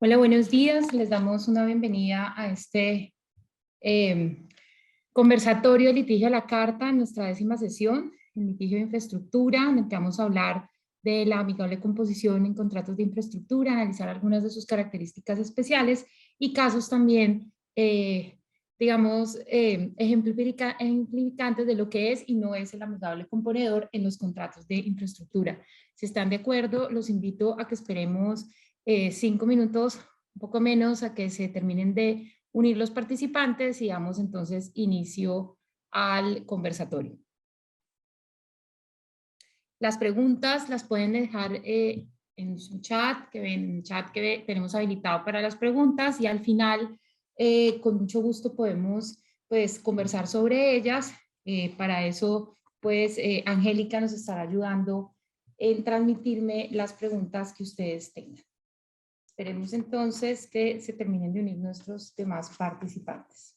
Hola, buenos días. Les damos una bienvenida a este conversatorio de litigio a la carta, en nuestra 10ª sesión, en litigio de infraestructura, en el que vamos a hablar de la amigable composición en contratos de infraestructura, analizar algunas de sus características especiales y casos también, ejemplificantes de lo que es y no es el amigable componedor en los contratos de infraestructura. Si están de acuerdo, los invito a que esperemos 5 minutos, un poco menos, a que se terminen de unir los participantes y damos entonces inicio al conversatorio. Las preguntas las pueden dejar en su chat, en el chat que tenemos habilitado para las preguntas, y al final, con mucho gusto podemos pues conversar sobre ellas. Para eso, pues Angélica nos estará ayudando en transmitirme las preguntas que ustedes tengan. Esperemos entonces que se terminen de unir nuestros demás participantes.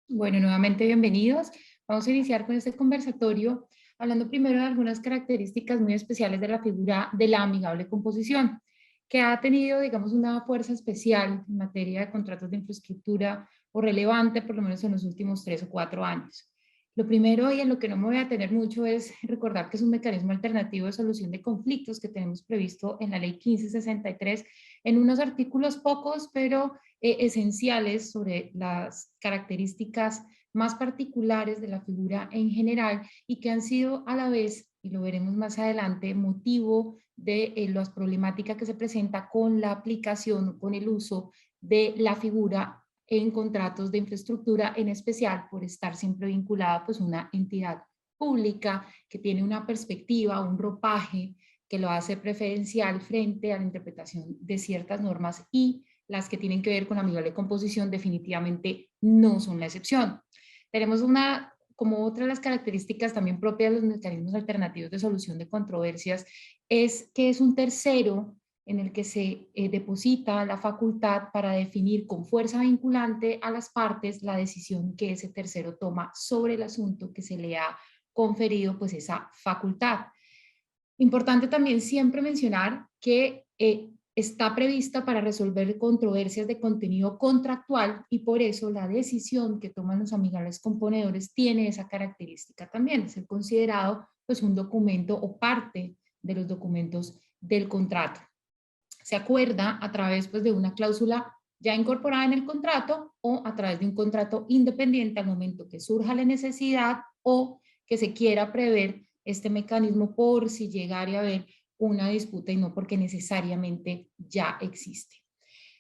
Bueno, nuevamente bienvenidos. Vamos a iniciar con este conversatorio hablando primero de algunas características muy especiales de la figura de la amigable composición, que ha tenido, digamos, una fuerza especial en materia de contratos de infraestructura o relevante, por lo menos en los últimos 3 o 4 años. Lo primero, y en lo que no me voy a detener mucho, es recordar que es un mecanismo alternativo de solución de conflictos que tenemos previsto en la Ley 1563, en unos artículos pocos, pero esenciales sobre las características más particulares de la figura en general y que han sido a la vez, y lo veremos más adelante, motivo de las problemáticas que se presenta con la aplicación, con el uso de la figura en contratos de infraestructura, en especial por estar siempre vinculada pues a una entidad pública que tiene una perspectiva, un ropaje que lo hace preferencial frente a la interpretación de ciertas normas, y las que tienen que ver con amigable composición definitivamente no son la excepción. Tenemos como otra de las características también propias de los mecanismos alternativos de solución de controversias, es que es un tercero en el que se deposita la facultad para definir con fuerza vinculante a las partes la decisión que ese tercero toma sobre el asunto que se le ha conferido pues esa facultad. Importante también siempre mencionar que está prevista para resolver controversias de contenido contractual, y por eso la decisión que toman los amigables componedores tiene esa característica también, de ser considerado pues un documento o parte de los documentos del contrato. Se acuerda a través pues de una cláusula ya incorporada en el contrato o a través de un contrato independiente al momento que surja la necesidad o que se quiera prever este mecanismo por si llegara a haber una disputa y no porque necesariamente ya existe.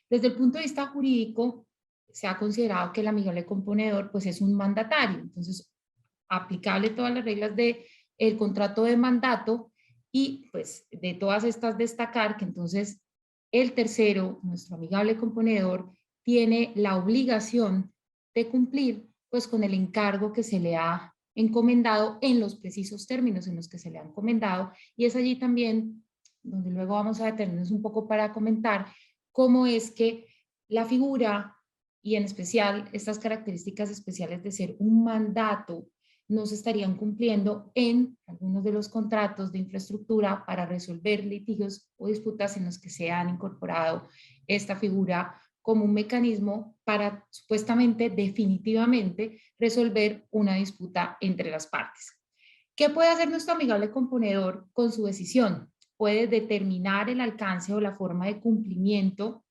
Desde el punto de vista jurídico, se ha considerado que el amigable componedor pues es un mandatario, entonces aplicable todas las reglas del contrato de mandato, y pues de todas estas destacar que entonces el tercero, nuestro amigable componedor, tiene la obligación de cumplir pues con el encargo que se le ha encomendado en los precisos términos en los que se le ha encomendado, y es allí también donde luego vamos a detenernos un poco para comentar cómo es que la figura, y en especial estas características especiales de ser un mandato, no se estarían cumpliendo en algunos de los contratos de infraestructura para resolver litigios o disputas en los que se han incorporado esta figura como un mecanismo para supuestamente definitivamente resolver una disputa entre las partes. ¿Qué puede hacer nuestro amigable componedor con su decisión? Puede determinar el alcance o la forma de cumplimiento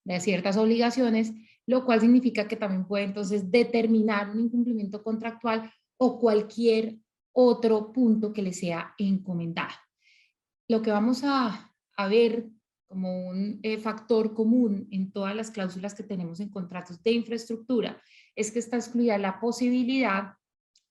de ciertas obligaciones, lo cual significa que también puede entonces determinar un incumplimiento contractual o cualquier otro punto que le sea encomendado. Lo que vamos a ver como un factor común en todas las cláusulas que tenemos en contratos de infraestructura es que está excluida la posibilidad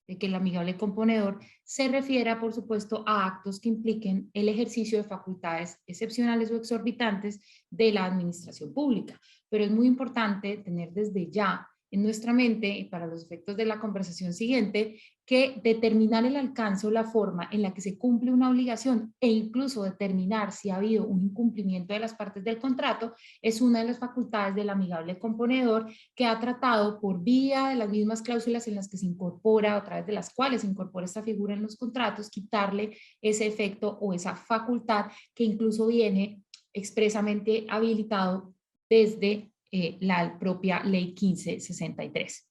de que el amigable componedor se refiera, por supuesto, a actos que impliquen el ejercicio de facultades excepcionales o exorbitantes de la administración pública. Pero es muy importante tener desde ya en nuestra mente, y para los efectos de la conversación siguiente, que determinar el alcance o la forma en la que se cumple una obligación e incluso determinar si ha habido un incumplimiento de las partes del contrato es una de las facultades del amigable componedor, que ha tratado por vía de las mismas cláusulas en las que se incorpora, a través de las cuales se incorpora esta figura en los contratos, quitarle ese efecto o esa facultad que incluso viene expresamente habilitado desde la propia Ley 1563.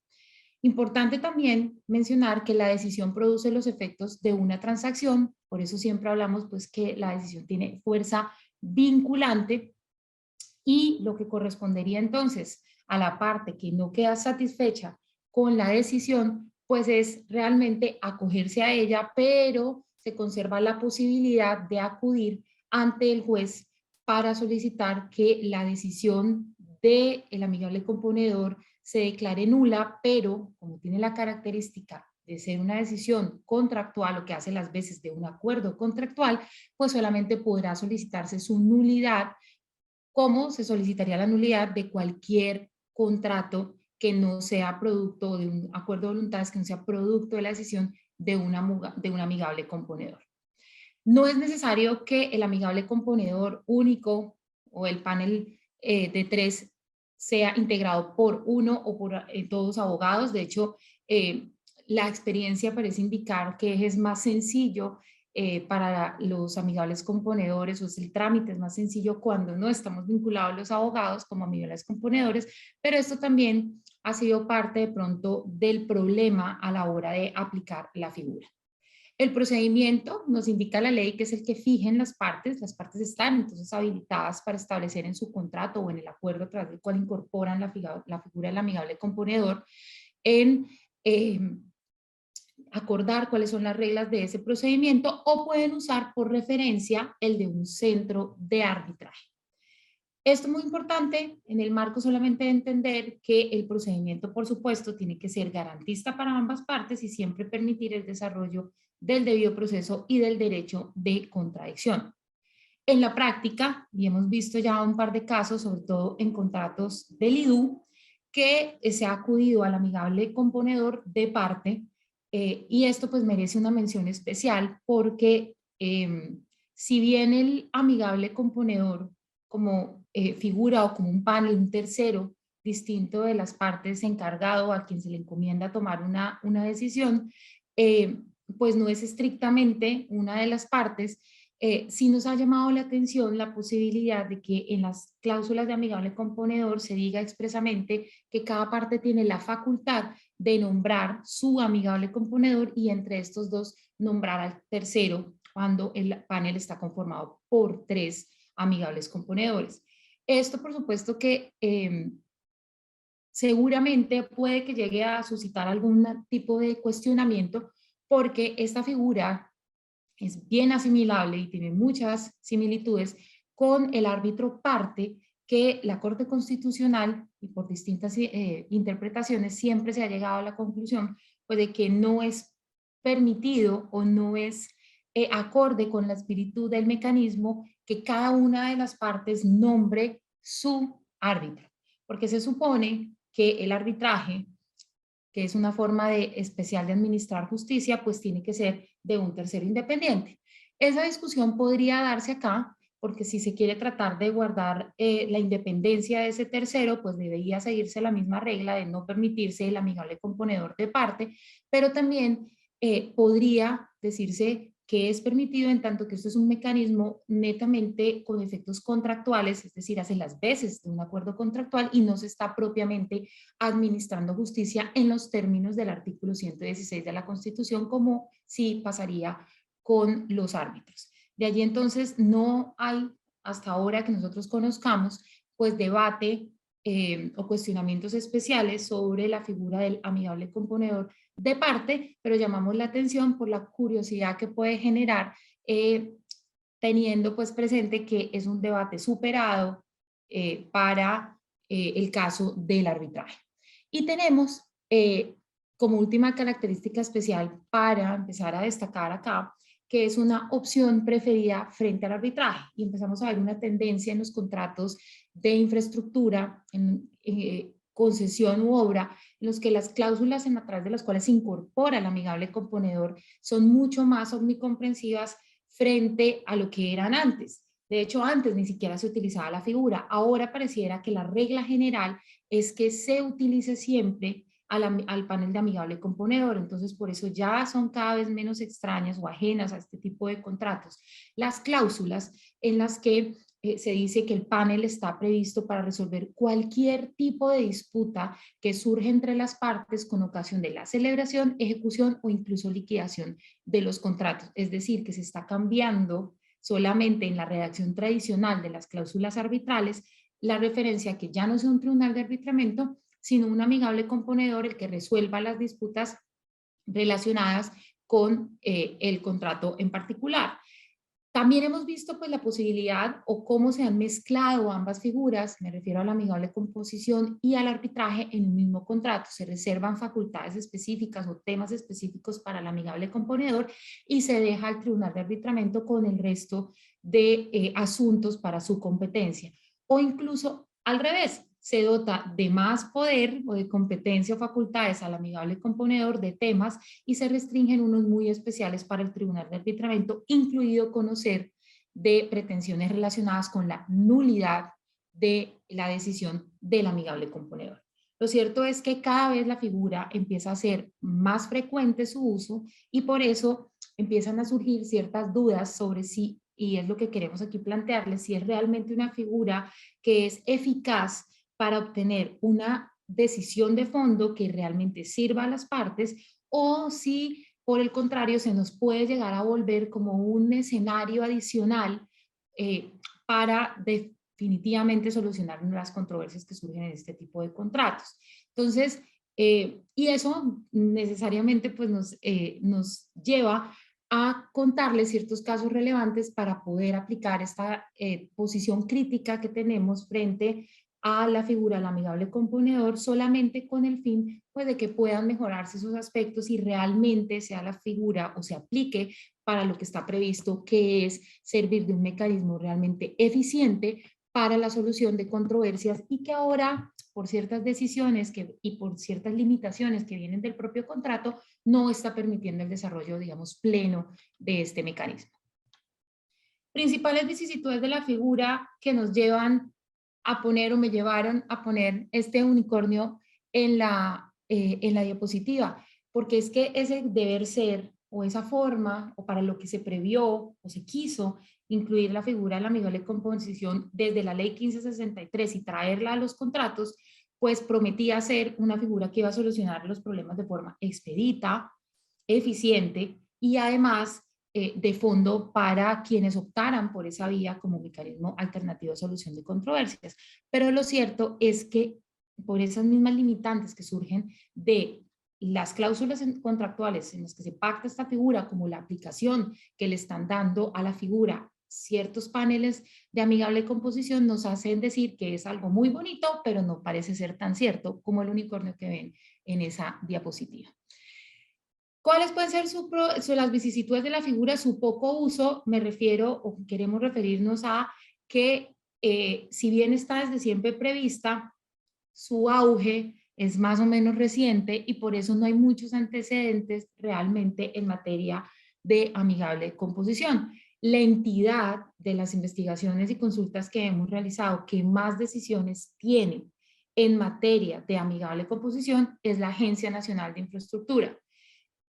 Importante también mencionar que la decisión produce los efectos de una transacción, por eso siempre hablamos pues que la decisión tiene fuerza vinculante, y lo que correspondería entonces a la parte que no queda satisfecha con la decisión, pues es realmente acogerse a ella, pero se conserva la posibilidad de acudir ante el juez para solicitar que la decisión del amigable componedor se declare nula, pero como tiene la característica de ser una decisión contractual, lo que hace las veces de un acuerdo contractual, pues solamente podrá solicitarse su nulidad, como se solicitaría la nulidad de cualquier contrato que no sea producto de un acuerdo de voluntades, que no sea producto de la decisión de un amigable componedor. No es necesario que el amigable componedor único o el panel de 3 sea integrado por uno o por todos abogados. De hecho, la experiencia parece indicar que es más sencillo para los amigables componedores, o es el trámite es más sencillo cuando no estamos vinculados los abogados como amigables componedores, pero esto también ha sido parte de pronto del problema a la hora de aplicar la figura. El procedimiento nos indica la ley que es el que fijen las partes están entonces habilitadas para establecer en su contrato o en el acuerdo a través del cual incorporan la figura del amigable componedor, en eh, acordar cuáles son las reglas de ese procedimiento, o pueden usar por referencia el de un centro de arbitraje. Esto es muy importante en el marco solamente de entender que el procedimiento, por supuesto, tiene que ser garantista para ambas partes y siempre permitir el desarrollo del debido proceso y del derecho de contradicción. En la práctica, y hemos visto ya un par de casos, sobre todo en contratos del IDU, que se ha acudido al amigable componedor de parte, y esto pues merece una mención especial porque si bien el amigable componedor como figura o como un panel, un tercero distinto de las partes encargado a quien se le encomienda tomar una decisión, pues no es estrictamente una de las partes. Sí nos ha llamado la atención la posibilidad de que en las cláusulas de amigable componedor se diga expresamente que cada parte tiene la facultad de nombrar su amigable componedor y entre estos dos nombrar al tercero cuando el panel está conformado por 3 amigables componedores. Esto, por supuesto, que seguramente puede que llegue a suscitar algún tipo de cuestionamiento, porque esta figura es bien asimilable y tiene muchas similitudes con el árbitro parte, que la Corte Constitucional, y por distintas interpretaciones, siempre se ha llegado a la conclusión pues, de que no es permitido o no es acorde con la espíritu del mecanismo que cada una de las partes nombre su árbitro, porque se supone que el arbitraje, que es una forma especial de administrar justicia, pues tiene que ser de un tercero independiente. Esa discusión podría darse acá, porque si se quiere tratar de guardar la independencia de ese tercero, pues debería seguirse la misma regla de no permitirse el amigable componedor de parte, pero también podría decirse que es permitido en tanto que esto es un mecanismo netamente con efectos contractuales, es decir, hace las veces de un acuerdo contractual y no se está propiamente administrando justicia en los términos del artículo 116 de la Constitución, como sí pasaría con los árbitros. De allí entonces no hay, hasta ahora que nosotros conozcamos, pues debate o cuestionamientos especiales sobre la figura del amigable componedor de parte, pero llamamos la atención por la curiosidad que puede generar, teniendo pues presente que es un debate superado para el caso del arbitraje. Y tenemos como última característica especial para empezar a destacar acá, que es una opción preferida frente al arbitraje. Y empezamos a ver una tendencia en los contratos de infraestructura concesión u obra, en los que las cláusulas a través de las cuales se incorpora el amigable componedor son mucho más omnicomprensivas frente a lo que eran antes. De hecho, antes ni siquiera se utilizaba la figura. Ahora pareciera que la regla general es que se utilice siempre al panel de amigable componedor. Entonces, por eso ya son cada vez menos extrañas o ajenas a este tipo de contratos las cláusulas en las que se dice que el panel está previsto para resolver cualquier tipo de disputa que surge entre las partes con ocasión de la celebración, ejecución o incluso liquidación de los contratos. Es decir, que se está cambiando solamente en la redacción tradicional de las cláusulas arbitrales la referencia a que ya no sea un tribunal de arbitramiento, sino un amigable componedor el que resuelva las disputas relacionadas con el contrato en particular. También hemos visto pues la posibilidad o cómo se han mezclado ambas figuras, me refiero a la amigable composición y al arbitraje en un mismo contrato. Se reservan facultades específicas o temas específicos para el amigable componedor y se deja al tribunal de arbitramiento con el resto de asuntos para su competencia. O incluso al revés, se dota de más poder o de competencia o facultades al amigable componedor de temas y se restringen unos muy especiales para el tribunal de arbitramiento, incluido conocer de pretensiones relacionadas con la nulidad de la decisión del amigable componedor. Lo cierto es que cada vez la figura empieza a ser más frecuente su uso y por eso empiezan a surgir ciertas dudas sobre si, y es lo que queremos aquí plantearles, si es realmente una figura que es eficaz para obtener una decisión de fondo que realmente sirva a las partes o si por el contrario se nos puede llegar a volver como un escenario adicional para definitivamente solucionar las controversias que surgen en este tipo de contratos. Entonces, y eso necesariamente pues nos lleva a contarles ciertos casos relevantes para poder aplicar esta posición crítica que tenemos frente a la figura del amigable componedor solamente con el fin pues, de que puedan mejorarse esos aspectos y realmente sea la figura o se aplique para lo que está previsto, que es servir de un mecanismo realmente eficiente para la solución de controversias y que ahora, por ciertas decisiones y por ciertas limitaciones que vienen del propio contrato, no está permitiendo el desarrollo, digamos, pleno de este mecanismo. Principales vicisitudes de la figura que nos llevan a poner o me llevaron a poner este unicornio en la diapositiva, porque es que ese deber ser o esa forma o para lo que se previó o se quiso incluir la figura de la amigable composición desde la ley 1563 y traerla a los contratos, pues prometía ser una figura que iba a solucionar los problemas de forma expedita, eficiente y además de fondo para quienes optaran por esa vía como mecanismo alternativo de solución de controversias. Pero lo cierto es que por esas mismas limitantes que surgen de las cláusulas contractuales en las que se pacta esta figura, como la aplicación que le están dando a la figura ciertos paneles de amigable composición, nos hacen decir que es algo muy bonito, pero no parece ser tan cierto como el unicornio que ven en esa diapositiva. ¿Cuáles pueden ser las vicisitudes de la figura? Su poco uso, me refiero o queremos referirnos a que si bien está desde siempre prevista, su auge es más o menos reciente y por eso no hay muchos antecedentes realmente en materia de amigable composición. La entidad de las investigaciones y consultas que hemos realizado que más decisiones tienen en materia de amigable composición es la Agencia Nacional de Infraestructura.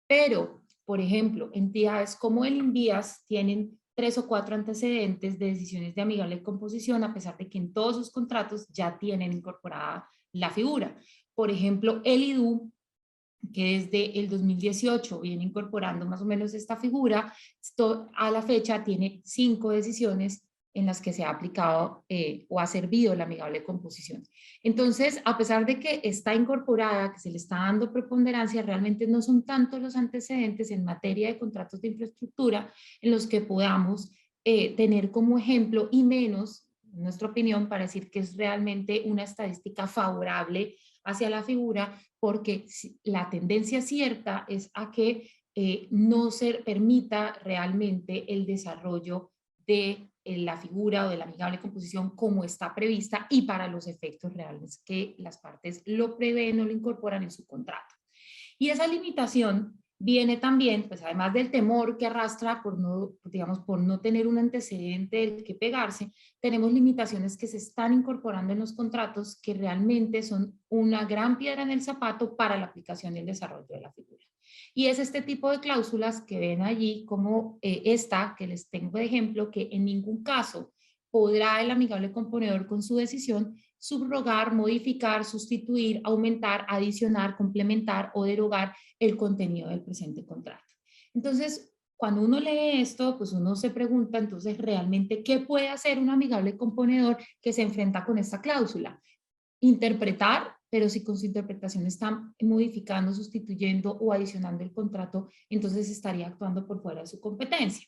Pero, por ejemplo, entidades como el INVIAS tienen 3 o 4 antecedentes de decisiones de amigable composición, a pesar de que en todos sus contratos ya tienen incorporada la figura. Por ejemplo, el IDU, que desde el 2018 viene incorporando más o menos esta figura, a la fecha tiene 5 decisiones en las que se ha aplicado o ha servido la amigable composición. Entonces, a pesar de que está incorporada, que se le está dando preponderancia, realmente no son tantos los antecedentes en materia de contratos de infraestructura en los que podamos tener como ejemplo y menos, en nuestra opinión, para decir que es realmente una estadística favorable hacia la figura, porque la tendencia cierta es a que no se permita realmente el desarrollo de la figura o de la amigable composición como está prevista y para los efectos reales que las partes lo prevén o lo incorporan en su contrato. Y esa limitación viene también, pues además del temor que arrastra por no, digamos, por no tener un antecedente del que pegarse, tenemos limitaciones que se están incorporando en los contratos que realmente son una gran piedra en el zapato para la aplicación y el desarrollo de la figura. Y es este tipo de cláusulas que ven allí, como esta que les tengo de ejemplo, que en ningún caso podrá el amigable componedor con su decisión subrogar, modificar, sustituir, aumentar, adicionar, complementar o derogar el contenido del presente contrato. Entonces, cuando uno lee esto, pues uno se pregunta entonces realmente qué puede hacer un amigable componedor que se enfrenta con esta cláusula. Interpretar, pero si con su interpretación está modificando, sustituyendo o adicionando el contrato, entonces estaría actuando por fuera de su competencia.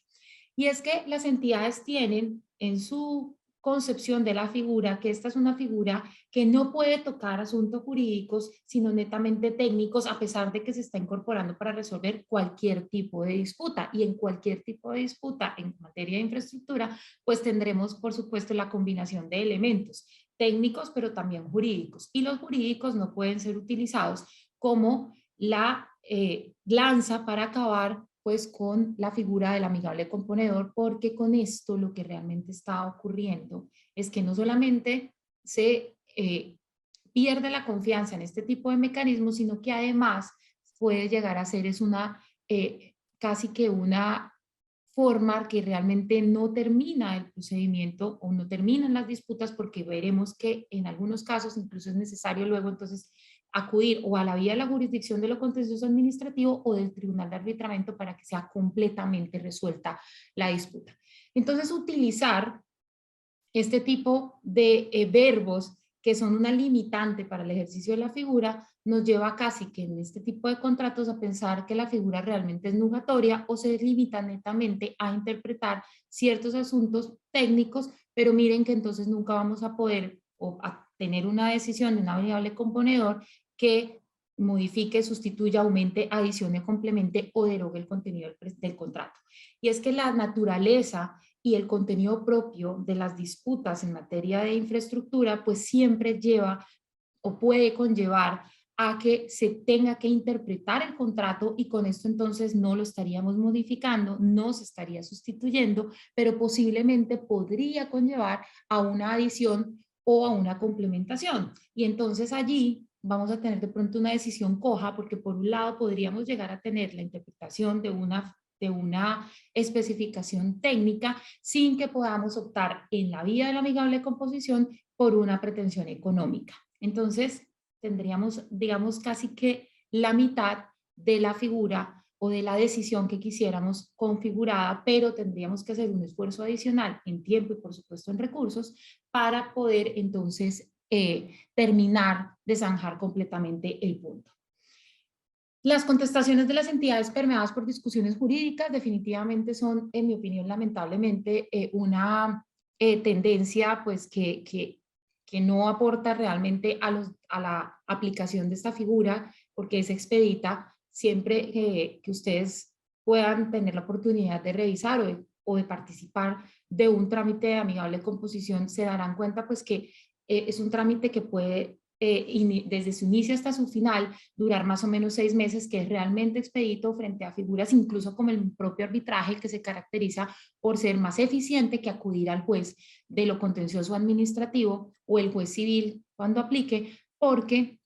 Y es que las entidades tienen en su concepción de la figura que esta es una figura que no puede tocar asuntos jurídicos, sino netamente técnicos, a pesar de que se está incorporando para resolver cualquier tipo de disputa. Y en cualquier tipo de disputa en materia de infraestructura, pues tendremos, por supuesto, la combinación de elementos técnicos, pero también jurídicos. Y los jurídicos no pueden ser utilizados como la lanza para acabar pues con la figura del amigable componedor, porque con esto lo que realmente está ocurriendo es que no solamente se pierde la confianza en este tipo de mecanismos, sino que además puede llegar a ser es una casi que una forma que realmente no termina el procedimiento o no terminan las disputas, porque veremos que en algunos casos incluso es necesario luego entonces acudir o a la vía de la jurisdicción de lo contencioso administrativo o del tribunal de arbitramiento para que sea completamente resuelta la disputa. Entonces, utilizar este tipo de verbos que son una limitante para el ejercicio de la figura, nos lleva casi que en este tipo de contratos a pensar que la figura realmente es nugatoria o se limita netamente a interpretar ciertos asuntos técnicos, pero miren que entonces nunca vamos a poder o a tener una decisión de una variable componedor que modifique, sustituya, aumente, adicione, complemente o derogue el contenido del contrato. Y es que la naturaleza y el contenido propio de las disputas en materia de infraestructura, pues siempre lleva o puede conllevar a que se tenga que interpretar el contrato y con esto entonces no lo estaríamos modificando, no se estaría sustituyendo, pero posiblemente podría conllevar a una adición o a una complementación. Y entonces allí vamos a tener de pronto una decisión coja, porque por un lado podríamos llegar a tener la interpretación de una especificación técnica sin que podamos optar en la vía de la amigable composición por una pretensión económica. Entonces, tendríamos, digamos, casi que la mitad de la figura o de la decisión que quisiéramos configurada, pero tendríamos que hacer un esfuerzo adicional en tiempo y por supuesto en recursos para poder entonces terminar de zanjar completamente el punto. Las contestaciones de las entidades permeadas por discusiones jurídicas definitivamente son, en mi opinión, lamentablemente, una tendencia pues, que no aporta realmente a la aplicación de esta figura, porque es expedita siempre que ustedes puedan tener la oportunidad de revisar o de participar de un trámite de amigable composición, se darán cuenta pues, que es un trámite que puede desde su inicio hasta su final, durar más o menos 6 meses, que es realmente expedito frente a figuras incluso como el propio arbitraje, que se caracteriza por ser más eficiente que acudir al juez de lo contencioso administrativo o el juez civil cuando aplique, porque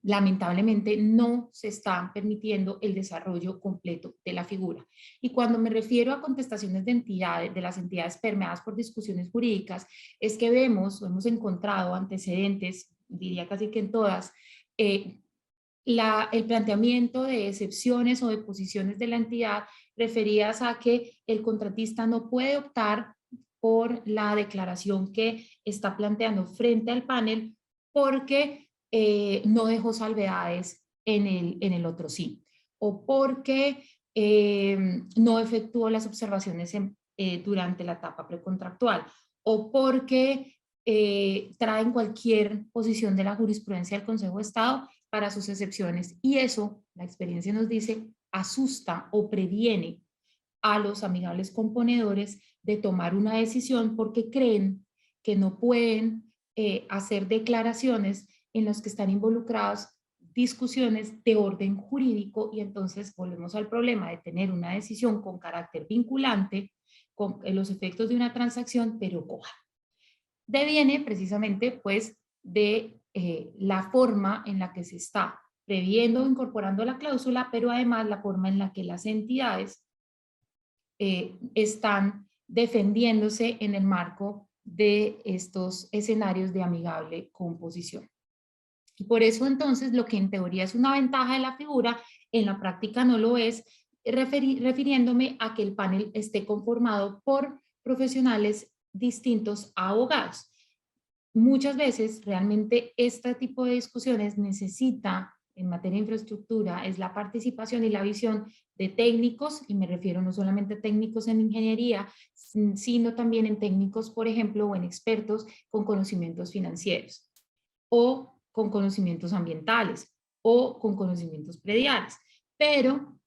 lamentablemente no se está permitiendo el desarrollo completo de la figura. Y cuando me refiero a contestaciones de entidades, de las entidades permeadas por discusiones jurídicas, es que vemos o hemos encontrado antecedentes, diría casi que en todas, el planteamiento de excepciones o de posiciones de la entidad referidas a que el contratista no puede optar por la declaración que está planteando frente al panel porque no dejó salvedades en el otro sí, o porque no efectuó las observaciones durante la etapa precontractual, o porque traen cualquier posición de la jurisprudencia del Consejo de Estado para sus excepciones. Y eso, la experiencia nos dice, asusta o previene a los amigables componedores de tomar una decisión porque creen que no pueden hacer declaraciones en las que están involucradas discusiones de orden jurídico, y entonces volvemos al problema de tener una decisión con carácter vinculante, con los efectos de una transacción, pero coja. Deviene precisamente pues de la forma en la que se está previendo o incorporando la cláusula, pero además la forma en la que las entidades están defendiéndose en el marco de estos escenarios de amigable composición. Y por eso entonces lo que en teoría es una ventaja de la figura, en la práctica no lo es, refiriéndome a que el panel esté conformado por profesionales distintos a abogados. Muchas veces realmente este tipo de discusiones necesita, en materia de infraestructura, es la participación y la visión de técnicos, y me refiero no solamente a técnicos en ingeniería, sino también en técnicos, por ejemplo, o en expertos con conocimientos financieros, o con conocimientos ambientales, o con conocimientos prediales. Pero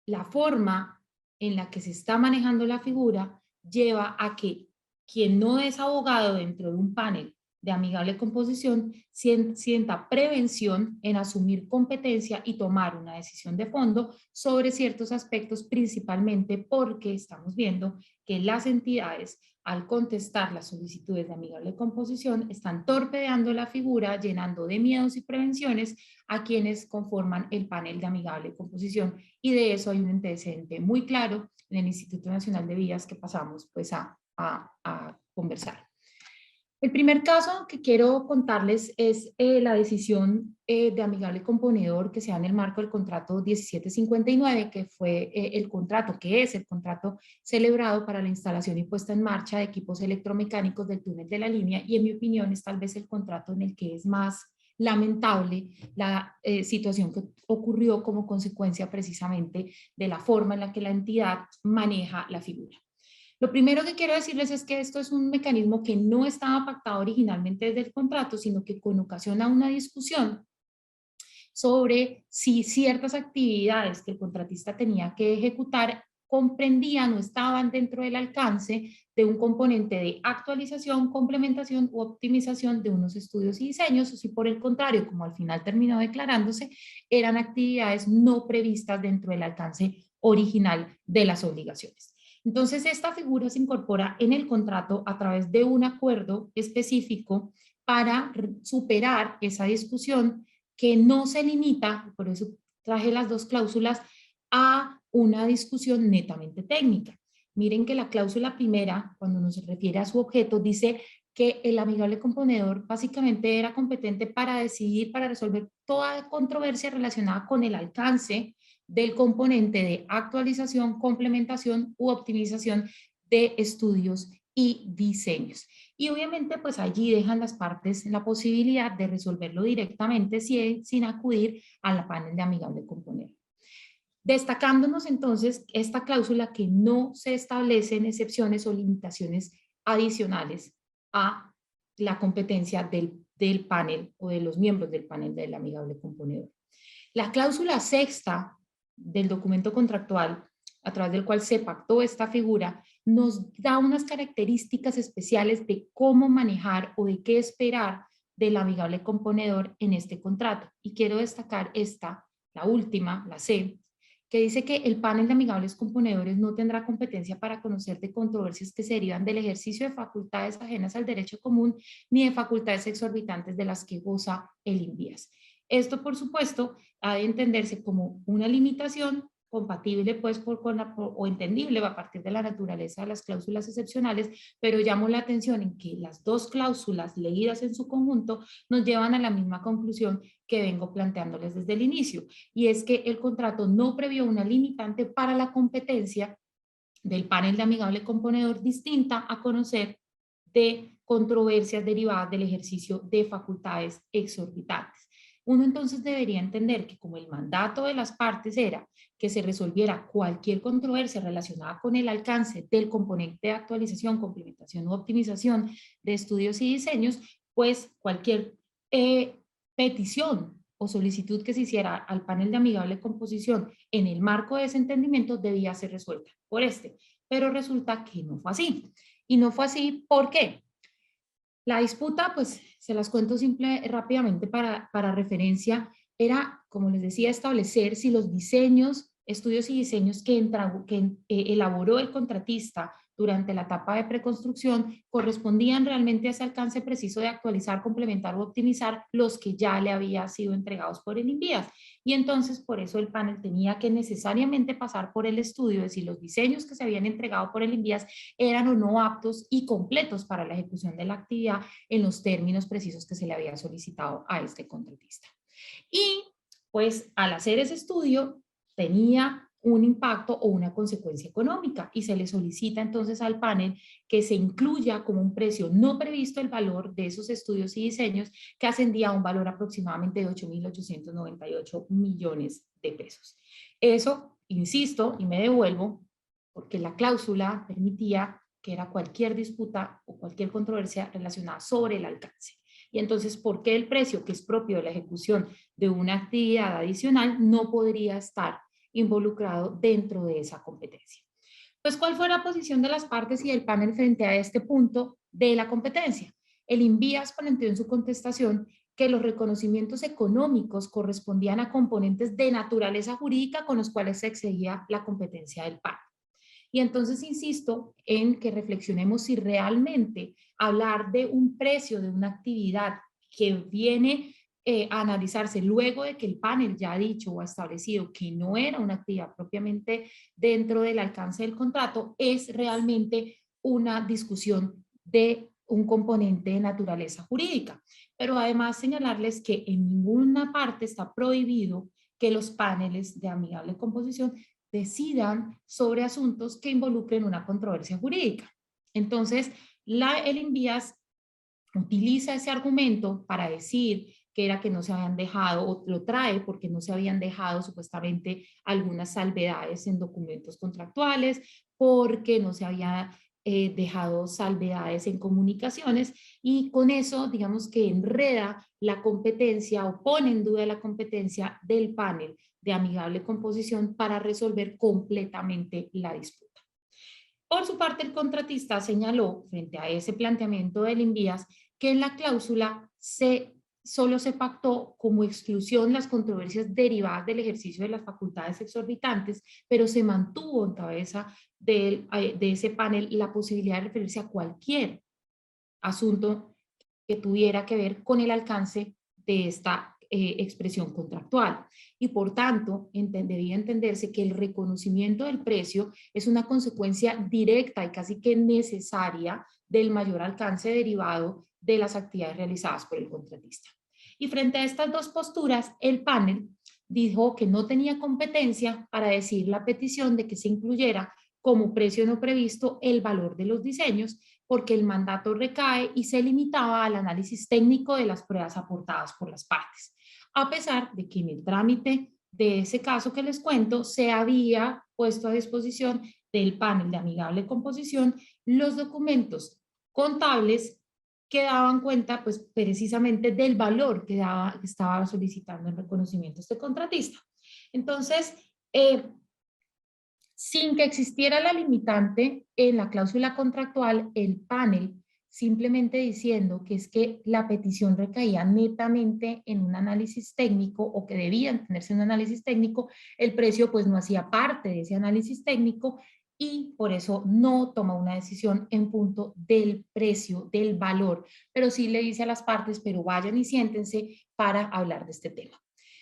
la forma en la que se está manejando la figura lleva a que quien no es abogado dentro de un panel de amigable composición sienta prevención en asumir competencia y tomar una decisión de fondo sobre ciertos aspectos, principalmente porque estamos viendo que las entidades, al contestar las solicitudes de amigable composición, están torpedeando la figura, llenando de miedos y prevenciones a quienes conforman el panel de amigable composición, y de eso hay un antecedente muy claro en el Instituto Nacional de Vías que pasamos pues a conversar. El primer caso que quiero contarles es la decisión de amigable componedor que se da en el marco del contrato 1759, que fue el contrato, que es el contrato celebrado para la instalación y puesta en marcha de equipos electromecánicos del túnel de la línea, y en mi opinión es tal vez el contrato en el que es más lamentable la situación que ocurrió como consecuencia precisamente de la forma en la que la entidad maneja la figura. Lo primero que quiero decirles es que esto es un mecanismo que no estaba pactado originalmente desde el contrato, sino que con ocasión a una discusión sobre si ciertas actividades que el contratista tenía que ejecutar comprendían o estaban dentro del alcance de un componente de actualización, complementación u optimización de unos estudios y diseños, o si por el contrario, como al final terminó declarándose, eran actividades no previstas dentro del alcance original de las obligaciones. Entonces, esta figura se incorpora en el contrato a través de un acuerdo específico para superar esa discusión que no se limita, por eso traje las dos cláusulas, a una discusión netamente técnica. Miren que la cláusula primera, cuando nos refiere a su objeto, dice que el amigable componedor básicamente era competente para decidir, para resolver toda controversia relacionada con el alcance del componente de actualización, complementación u optimización de estudios y diseños. Y obviamente pues allí dejan las partes la posibilidad de resolverlo directamente sin acudir a la panel de amigable componente. Destacándonos entonces esta cláusula que no se establecen excepciones o limitaciones adicionales a la competencia del panel o de los miembros del panel del amigable componedor. La cláusula sexta del documento contractual, a través del cual se pactó esta figura, nos da unas características especiales de cómo manejar o de qué esperar del amigable componedor en este contrato. Y quiero destacar esta, la última, la C, que dice que el panel de amigables componedores no tendrá competencia para conocer de controversias que se derivan del ejercicio de facultades ajenas al derecho común ni de facultades exorbitantes de las que goza el INVIAS. Esto, por supuesto, ha de entenderse como una limitación compatible pues o entendible a partir de la naturaleza de las cláusulas excepcionales, pero llamo la atención en que las dos cláusulas leídas en su conjunto nos llevan a la misma conclusión que vengo planteándoles desde el inicio, y es que el contrato no previó una limitante para la competencia del panel de amigable componedor distinta a conocer de controversias derivadas del ejercicio de facultades exorbitantes. Uno entonces debería entender que como el mandato de las partes era que se resolviera cualquier controversia relacionada con el alcance del componente de actualización, complementación u optimización de estudios y diseños, pues cualquier petición o solicitud que se hiciera al panel de amigable composición en el marco de ese entendimiento debía ser resuelta por este. Pero resulta que no fue así. Y no fue así, ¿por qué? La disputa, pues se las cuento rápidamente para referencia, era, como les decía, establecer si los diseños, estudios y diseños que elaboró el contratista durante la etapa de preconstrucción correspondían realmente a ese alcance preciso de actualizar, complementar o optimizar los que ya le habían sido entregados por el INVIAS. Y entonces por eso el panel tenía que necesariamente pasar por el estudio de si los diseños que se habían entregado por el INVIAS eran o no aptos y completos para la ejecución de la actividad en los términos precisos que se le había solicitado a este contratista. Y pues al hacer ese estudio tenía un impacto o una consecuencia económica y se le solicita entonces al panel que se incluya como un precio no previsto el valor de esos estudios y diseños que ascendía a un valor aproximadamente de 8.898 millones de pesos. Eso, insisto, y me devuelvo, porque la cláusula permitía que era cualquier disputa o cualquier controversia relacionada sobre el alcance. Y entonces, ¿por qué el precio que es propio de la ejecución de una actividad adicional no podría estar involucrado dentro de esa competencia? Pues, ¿cuál fue la posición de las partes y del panel frente a este punto de la competencia? El INVIAS planteó en su contestación que los reconocimientos económicos correspondían a componentes de naturaleza jurídica con los cuales se excedía la competencia del panel. Y entonces insisto en que reflexionemos si realmente hablar de un precio de una actividad que viene a analizarse luego de que el panel ya ha dicho o ha establecido que no era una actividad propiamente dentro del alcance del contrato, es realmente una discusión de un componente de naturaleza jurídica. Pero además señalarles que en ninguna parte está prohibido que los paneles de amigable composición decidan sobre asuntos que involucren una controversia jurídica. Entonces, el INVIAS utiliza ese argumento para decir que era que no se habían dejado, o lo trae porque no se habían dejado supuestamente algunas salvedades en documentos contractuales, porque no se había dejado salvedades en comunicaciones, y con eso, digamos que enreda la competencia o pone en duda la competencia del panel de amigable composición para resolver completamente la disputa. Por su parte, el contratista señaló, frente a ese planteamiento del INVIAS, que en la cláusula solo se pactó como exclusión las controversias derivadas del ejercicio de las facultades exorbitantes, pero se mantuvo en cabeza de ese panel la posibilidad de referirse a cualquier asunto que tuviera que ver con el alcance de esta expresión contractual. Y por tanto, debía entenderse que el reconocimiento del precio es una consecuencia directa y casi que necesaria del mayor alcance derivado de las actividades realizadas por el contratista. Y frente a estas dos posturas, el panel dijo que no tenía competencia para decir la petición de que se incluyera como precio no previsto el valor de los diseños, porque el mandato recae y se limitaba al análisis técnico de las pruebas aportadas por las partes, a pesar de que en el trámite de ese caso que les cuento se había puesto a disposición del panel de amigable composición los documentos contables que daban cuenta pues precisamente del valor que estaba solicitando el reconocimiento este contratista. Entonces, sin que existiera la limitante en la cláusula contractual, el panel simplemente diciendo que es que la petición recaía netamente en un análisis técnico o que debía tenerse un análisis técnico, el precio pues no hacía parte de ese análisis técnico y por eso no toma una decisión en punto del precio, del valor, pero sí le dice a las partes, pero vayan y siéntense para hablar de este tema.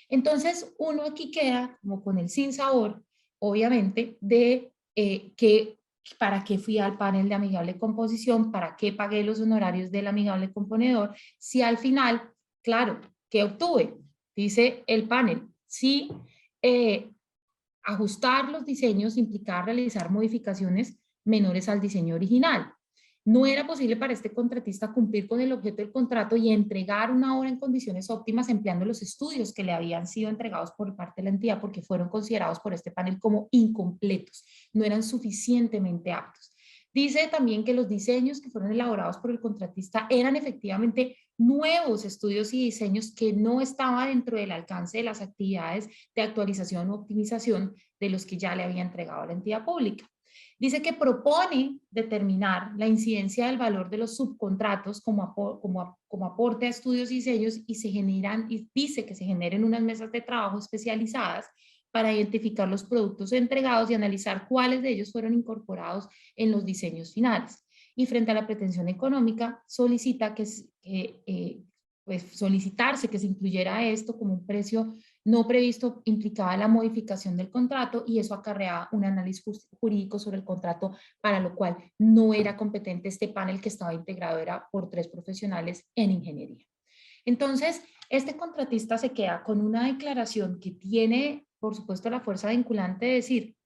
Entonces uno aquí queda como con el sinsabor, obviamente, de que para qué fui al panel de amigable composición, para qué pagué los honorarios del amigable componedor, si al final, claro, ¿qué obtuve? Dice el panel, si ajustar los diseños implicaba realizar modificaciones menores al diseño original. No era posible para este contratista cumplir con el objeto del contrato y entregar una obra en condiciones óptimas empleando los estudios que le habían sido entregados por parte de la entidad porque fueron considerados por este panel como incompletos, no eran suficientemente aptos. Dice también que los diseños que fueron elaborados por el contratista eran efectivamente nuevos estudios y diseños que no estaban dentro del alcance de las actividades de actualización o optimización de los que ya le había entregado a la entidad pública. Dice que propone determinar la incidencia del valor de los subcontratos como aporte a estudios y diseños y dice que se generen unas mesas de trabajo especializadas para identificar los productos entregados y analizar cuáles de ellos fueron incorporados en los diseños finales. Y frente a la pretensión económica, solicita pues solicitarse que se incluyera esto como un precio no previsto implicaba la modificación del contrato y eso acarreaba un análisis jurídico sobre el contrato, para lo cual no era competente este panel que estaba integrado, era por 3 profesionales en ingeniería. Entonces, este contratista se queda con una declaración que tiene, por supuesto, la fuerza vinculante de decir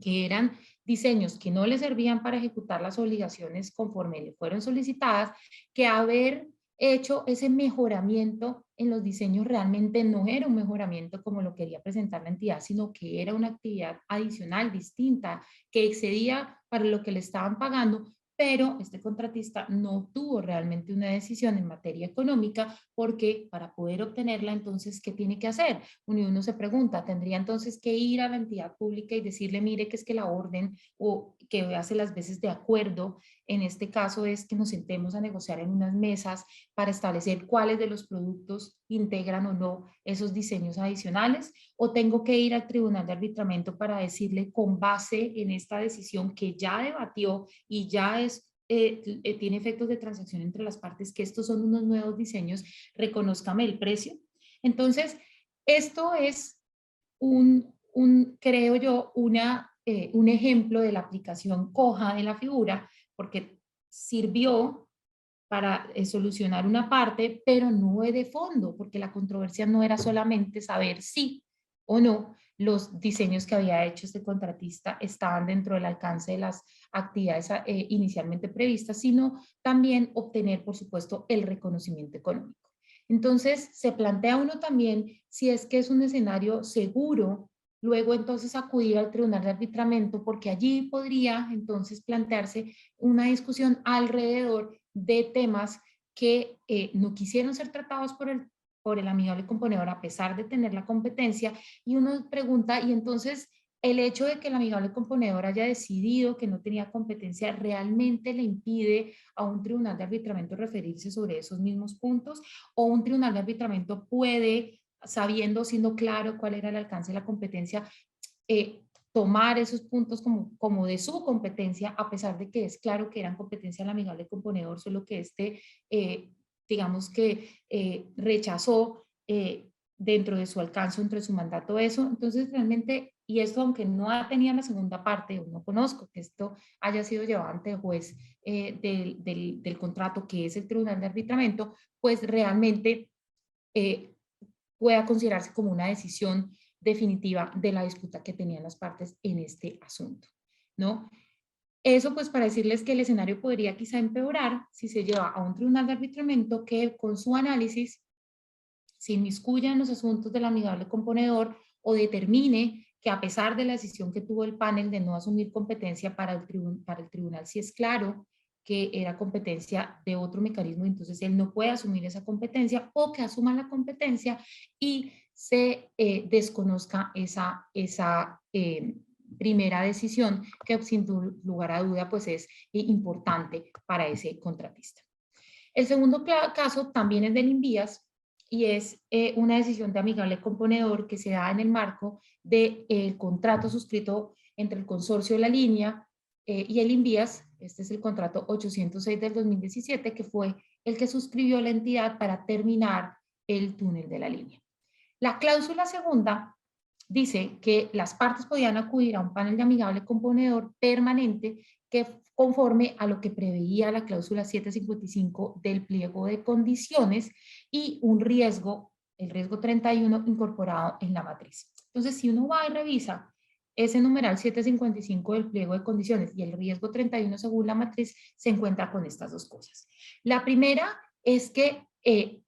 que eran diseños que no le servían para ejecutar las obligaciones conforme le fueron solicitadas, que haber hecho ese mejoramiento en los diseños realmente no era un mejoramiento como lo quería presentar la entidad, sino que era una actividad adicional, distinta, que excedía para lo que le estaban pagando, pero este contratista no tuvo realmente una decisión en materia económica porque para poder obtenerla, entonces, ¿qué tiene que hacer? Uno se pregunta, ¿tendría entonces que ir a la entidad pública y decirle, mire, que es que la orden o que hace las veces de acuerdo, en este caso es que nos sentemos a negociar en unas mesas para establecer cuáles de los productos integran o no esos diseños adicionales? ¿O tengo que ir al tribunal de arbitramiento para decirle con base en esta decisión que ya debatió y ya tiene efectos de transacción entre las partes, que estos son unos nuevos diseños, reconózcame el precio? Entonces, esto es creo yo, un ejemplo de la aplicación coja de la figura, porque sirvió para solucionar una parte, pero no de fondo, porque la controversia no era solamente saber si o no los diseños que había hecho este contratista estaban dentro del alcance de las actividades inicialmente previstas, sino también obtener, por supuesto, el reconocimiento económico. Entonces, se plantea uno también si es que es un escenario seguro, luego entonces acudir al tribunal de arbitramiento, porque allí podría entonces plantearse una discusión alrededor de temas que no quisieron ser tratados por el amigable componedor a pesar de tener la competencia, y uno pregunta, y entonces el hecho de que el amigable componedor haya decidido que no tenía competencia realmente le impide a un tribunal de arbitramiento referirse sobre esos mismos puntos, o un tribunal de arbitramiento puede, sabiendo, siendo claro cuál era el alcance de la competencia, tomar esos puntos como de su competencia, a pesar de que es claro que eran competencia del amigable componedor, solo que digamos que rechazó dentro de su alcance, entre su mandato eso. Entonces realmente, y esto aunque no tenía la segunda parte, o no conozco que esto haya sido llevado ante el juez del contrato, que es el tribunal de arbitramiento, pues realmente eh, pueda considerarse como una decisión definitiva de la disputa que tenían las partes en este asunto, ¿no? Eso pues para decirles que el escenario podría quizá empeorar si se lleva a un tribunal de arbitramiento que con su análisis se inmiscuya en los asuntos del amigable componedor o determine que a pesar de la decisión que tuvo el panel de no asumir competencia para el tribunal, si es claro que era competencia de otro mecanismo, entonces él no puede asumir esa competencia, o que asuma la competencia y se desconozca esa primera decisión, que sin lugar a duda pues es importante para ese contratista. El segundo caso también es del INVIAS, y es una decisión de amigable componedor que se da en el marco del contrato suscrito entre el consorcio de la línea y el INVIAS. Este es el contrato 806 del 2017, que fue el que suscribió la entidad para terminar el túnel de la línea. La cláusula segunda dice que las partes podían acudir a un panel de amigable componedor permanente que conforme a lo que preveía la cláusula 755 del pliego de condiciones, y un riesgo, el riesgo 31, incorporado en la matriz. Entonces, si uno va y revisa ese numeral 755 del pliego de condiciones y el riesgo 31 según la matriz, se encuentra con estas dos cosas. La primera es que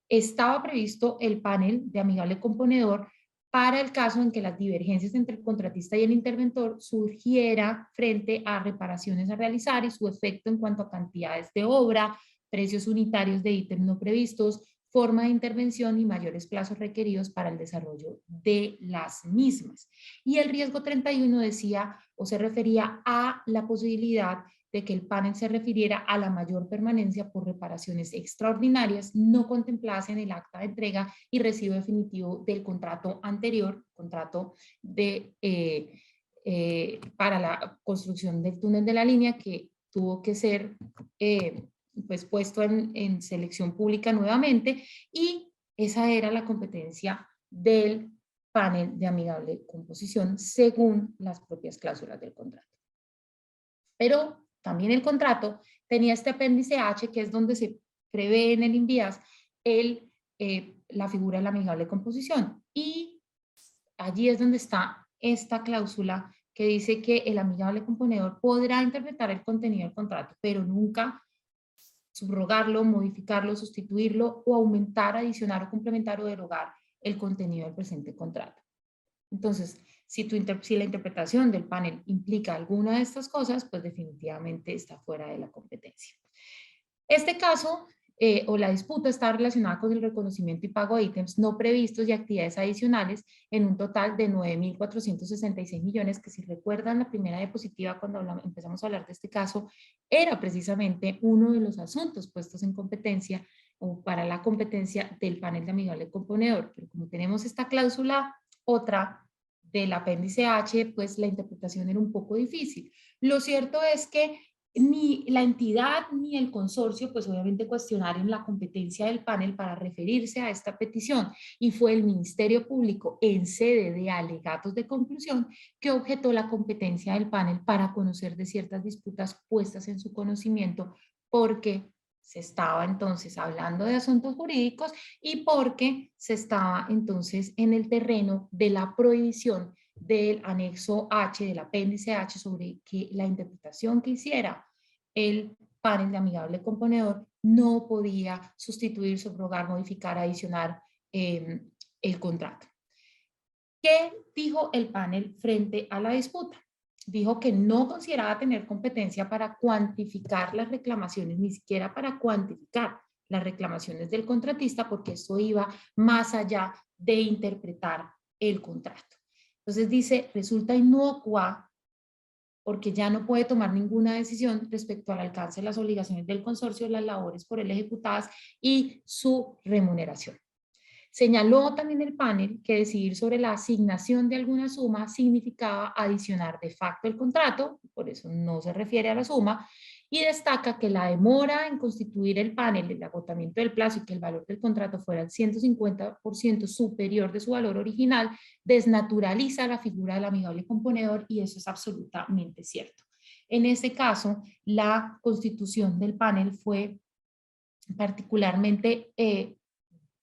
estaba previsto el panel de amigable componedor para el caso en que las divergencias entre el contratista y el interventor surgiera frente a reparaciones a realizar y su efecto en cuanto a cantidades de obra, precios unitarios de ítems no previstos, forma de intervención y mayores plazos requeridos para el desarrollo de las mismas. Y el riesgo 31 decía o se refería a la posibilidad de que el panel se refiriera a la mayor permanencia por reparaciones extraordinarias no contempladas en el acta de entrega y recibo definitivo del contrato anterior, contrato para la construcción del túnel de la línea que tuvo que ser pues puesto en selección pública nuevamente, y esa era la competencia del panel de amigable composición según las propias cláusulas del contrato. Pero también el contrato tenía este apéndice H, que es donde se prevé en el INVIAS la figura de la amigable composición, y allí es donde está esta cláusula que dice que el amigable componedor podrá interpretar el contenido del contrato, pero nunca subrogarlo, modificarlo, sustituirlo o aumentar, adicionar o complementar o derogar el contenido del presente contrato. Entonces, si la interpretación del panel implica alguna de estas cosas, pues definitivamente está fuera de la competencia. Este caso o la disputa está relacionada con el reconocimiento y pago de ítems no previstos y actividades adicionales en un total de 9.466 millones, que si recuerdan la primera diapositiva cuando empezamos a hablar de este caso, era precisamente uno de los asuntos puestos en competencia o para la competencia del panel de amigable componedor. Pero como tenemos esta cláusula, otra del apéndice H, pues la interpretación era un poco difícil. Lo cierto es que ni la entidad ni el consorcio, pues obviamente cuestionaron la competencia del panel para referirse a esta petición, y fue el Ministerio Público en sede de alegatos de conclusión que objetó la competencia del panel para conocer de ciertas disputas puestas en su conocimiento, porque se estaba entonces hablando de asuntos jurídicos y porque se estaba entonces en el terreno de la prohibición del anexo H, del apéndice H, sobre que la interpretación que hiciera el panel de amigable componedor no podía sustituir, subrogar, modificar, adicionar el contrato. ¿Qué dijo el panel frente a la disputa? Dijo que no consideraba tener competencia para cuantificar las reclamaciones, ni siquiera para cuantificar las reclamaciones del contratista, porque esto iba más allá de interpretar el contrato. Entonces dice, resulta inocua porque ya no puede tomar ninguna decisión respecto al alcance de las obligaciones del consorcio, las labores por él ejecutadas y su remuneración. Señaló también el panel que decidir sobre la asignación de alguna suma significaba adicionar de facto el contrato, por eso no se refiere a la suma, y destaca que la demora en constituir el panel, el agotamiento del plazo y que el valor del contrato fuera el 150% superior de su valor original, desnaturaliza la figura del amigable componedor, y eso es absolutamente cierto. En ese caso, la constitución del panel fue particularmente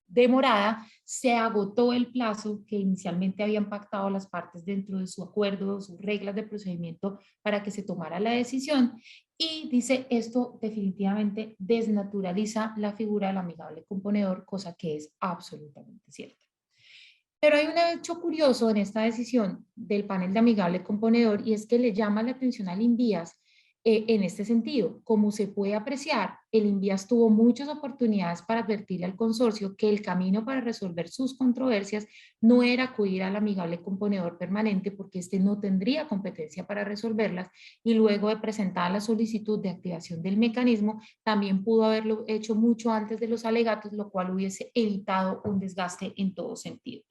demorada, se agotó el plazo que inicialmente habían pactado las partes dentro de su acuerdo, sus reglas de procedimiento para que se tomara la decisión, y dice esto definitivamente desnaturaliza la figura del amigable componedor, cosa que es absolutamente cierta. Pero hay un hecho curioso en esta decisión del panel de amigable componedor, y es que le llama la atención al INVIAS en este sentido. Como se puede apreciar, el INVIAS tuvo muchas oportunidades para advertirle al consorcio que el camino para resolver sus controversias no era acudir al amigable componedor permanente, porque este no tendría competencia para resolverlas, y luego de presentar la solicitud de activación del mecanismo, también pudo haberlo hecho mucho antes de los alegatos, lo cual hubiese evitado un desgaste en todo sentido.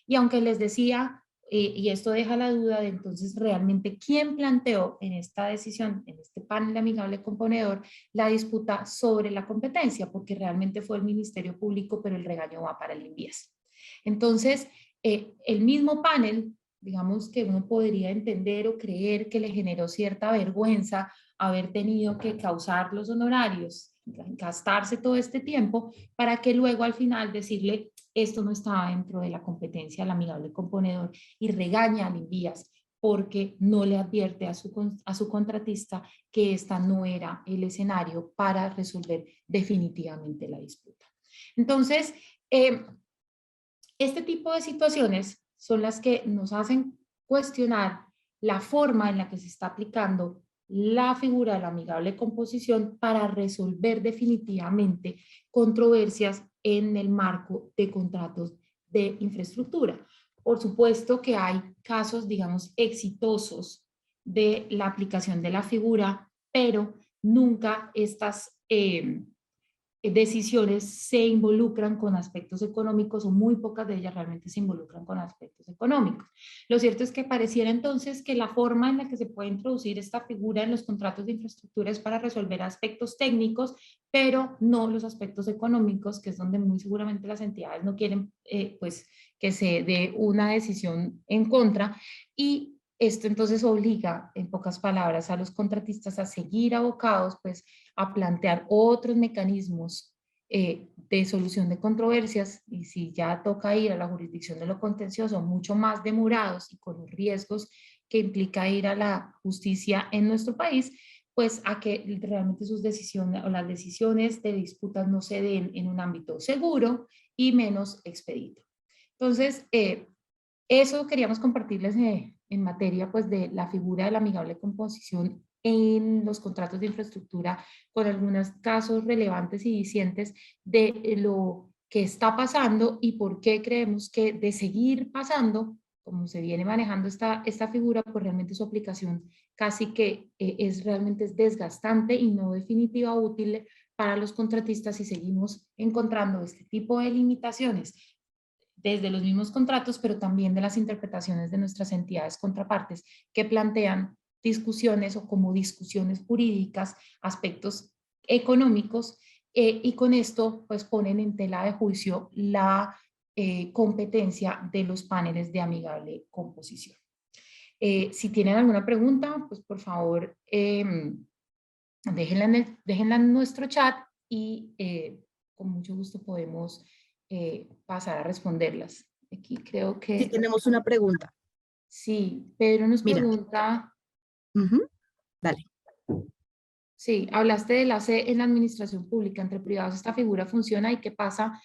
Y aunque les decía, y esto deja la duda de entonces realmente quién planteó en esta decisión, en este panel de amigable componedor, la disputa sobre la competencia, porque realmente fue el Ministerio Público, pero el regaño va para el INVIAS. Entonces, el mismo panel, digamos que uno podría entender o creer que le generó cierta vergüenza haber tenido que causar los honorarios, gastarse todo este tiempo, para que luego al final decirle esto no estaba dentro de la competencia del amigable componedor, y regaña al INVIAS porque no le advierte a su contratista que esta no era el escenario para resolver definitivamente la disputa. Entonces, este tipo de situaciones son las que nos hacen cuestionar la forma en la que se está aplicando la figura de la amigable composición para resolver definitivamente controversias en el marco de contratos de infraestructura. Por supuesto que hay casos, digamos, exitosos de la aplicación de la figura, pero nunca estas decisiones se involucran con aspectos económicos o muy pocas de ellas realmente se involucran con aspectos económicos. Lo cierto es que pareciera entonces que la forma en la que se puede introducir esta figura en los contratos de infraestructura es para resolver aspectos técnicos, pero no los aspectos económicos, que es donde muy seguramente las entidades no quieren pues que se dé una decisión en contra, y esto entonces obliga, en pocas palabras, a los contratistas a seguir abocados pues a plantear otros mecanismos de solución de controversias, y si ya toca ir a la jurisdicción de lo contencioso, mucho más demorados y con los riesgos que implica ir a la justicia en nuestro país, pues a que realmente sus decisiones o las decisiones de disputas no se den en un ámbito seguro y menos expedito. Entonces, eso queríamos compartirles en materia pues, de la figura de la amigable composición en los contratos de infraestructura, con algunos casos relevantes y dicientes de lo que está pasando y por qué creemos que de seguir pasando, como se viene manejando esta figura, pues realmente su aplicación casi que realmente es desgastante y no definitiva útil para los contratistas si seguimos encontrando este tipo de limitaciones desde los mismos contratos, pero también de las interpretaciones de nuestras entidades contrapartes que plantean discusiones o como discusiones jurídicas, aspectos económicos, y con esto pues ponen en tela de juicio la competencia de los paneles de amigable composición. Si tienen alguna pregunta, pues por favor déjenla en nuestro chat y con mucho gusto podemos pasar a responderlas. Aquí creo Sí, que tenemos una pregunta. sí, Pedro nos Mira, pregunta, dale. sí, hablaste de la C en la administración pública, entre privados esta figura funciona y qué pasa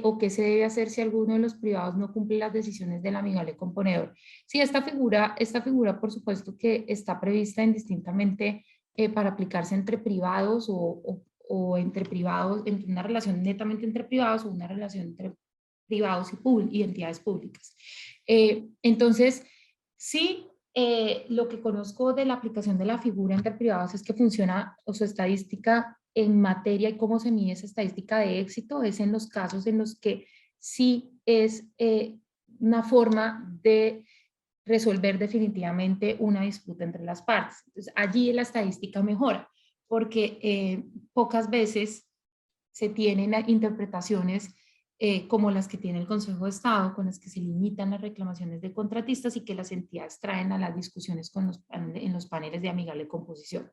o qué se debe hacer si alguno de los privados no cumple las decisiones del amigable componedor. Sí, esta figura por supuesto que está prevista indistintamente para aplicarse entre privados o entre privados, entre una relación netamente entre privados o una relación entre privados y entidades públicas. Entonces, sí, lo que conozco de la aplicación de la figura entre privados es que funciona, o su estadística en materia y cómo se mide esa estadística de éxito es en los casos en los que sí es una forma de resolver definitivamente una disputa entre las partes. Entonces, allí la estadística mejora, porque pocas veces se tienen interpretaciones como las que tiene el Consejo de Estado, con las que se limitan las reclamaciones de contratistas y que las entidades traen a las discusiones en los paneles de amigable composición.